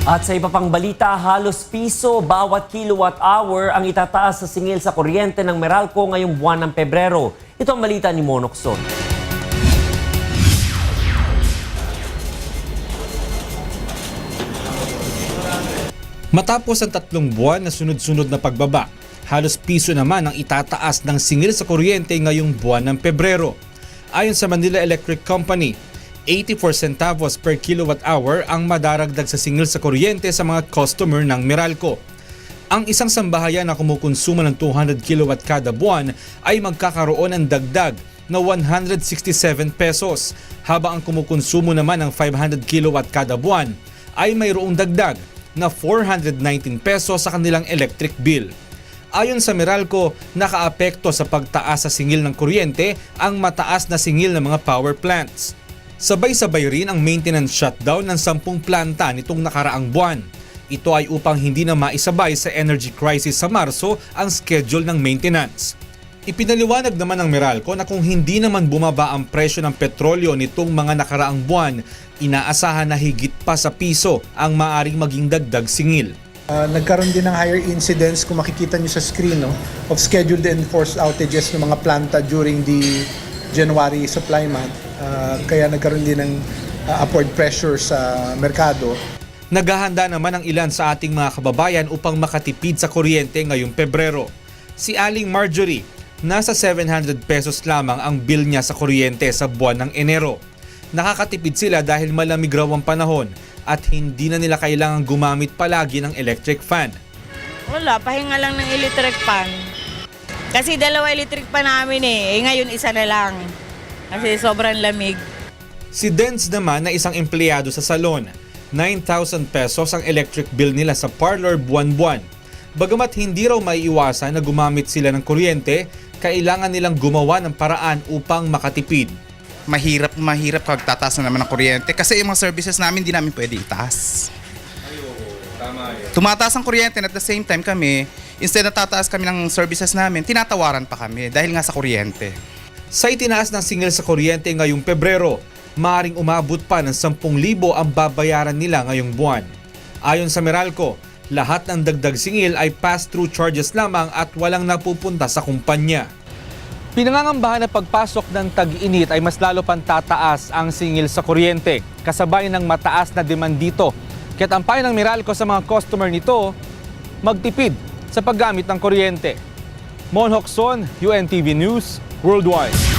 At sa iba pang balita, halos piso bawat kilowatt hour ang itataas sa singil sa kuryente ng Meralco ngayong buwan ng Pebrero. Ito ang balita ni Monokson. Matapos ang 3 buwan na sunod-sunod na pagbaba, halos piso naman ang itataas ng singil sa kuryente ngayong buwan ng Pebrero. Ayon sa Manila Electric Company, 84 centavos per kilowatt hour ang madaragdag sa singil sa kuryente sa mga customer ng Meralco. Ang isang sambahayan na kumukonsumo ng 200 kilowatt kada buwan ay magkakaroon ng dagdag na 167 pesos, habang ang kumukonsumo naman ng 500 kilowatt kada buwan ay mayroong dagdag na 419 pesos sa kanilang electric bill. Ayon sa Meralco, nakaapekto sa pagtaas sa singil ng kuryente ang mataas na singil ng mga power plants. Sabay-sabay rin ang maintenance shutdown ng 10 planta nitong nakaraang buwan. Ito ay upang hindi na maisabay sa energy crisis sa Marso ang schedule ng maintenance. Ipinaliwanag naman ng Meralco na kung hindi naman bumaba ang presyo ng petrolyo nitong mga nakaraang buwan, inaasahan na higit pa sa piso ang maaring maging dagdag singil. Nagkaroon din ng higher incidence, kung makikita nyo sa screen, of scheduled and enforced outages ng mga planta during the January supply month. Kaya nagkaroon din ng upward pressure sa merkado. Naghahanda naman ang ilan sa ating mga kababayan upang makatipid sa kuryente ngayong Pebrero. Si Aling Marjorie, nasa 700 pesos lamang ang bill niya sa kuryente sa buwan ng Enero. Nakakatipid sila dahil malamig raw ang panahon at hindi na nila kailangang gumamit palagi ng electric fan. Wala, pahinga lang ng electric fan. Kasi 2 electric fan namin ngayon isa na lang. Kasi sobrang lamig. Si Dens naman na isang empleyado sa salon, 9,000 pesos ang electric bill nila sa parlor buwan-buwan. Bagamat hindi raw maiiwasan na gumamit sila ng kuryente, kailangan nilang gumawa ng paraan upang makatipid. Mahirap pagtataas na naman ng kuryente kasi yung mga services namin hindi namin pwede itaas. Tumataas ang kuryente and at the same time kami, instead na tataas kami ng services namin, tinatawaran pa kami dahil nga sa kuryente. Sa itinaas ng singil sa kuryente ngayong Pebrero, maaaring umabot pa ng 10,000 ang babayaran nila ngayong buwan. Ayon sa Meralco, lahat ng dagdag singil ay pass-through charges lamang at walang napupunta sa kumpanya. Pinangangambahan na pagpasok ng tag-init ay mas lalo pang tataas ang singil sa kuryente, kasabay ng mataas na demand dito. Kaya't ang payo ng Meralco sa mga customer nito, magtipid sa paggamit ng kuryente. Monokson, UNTV News, Worldwide.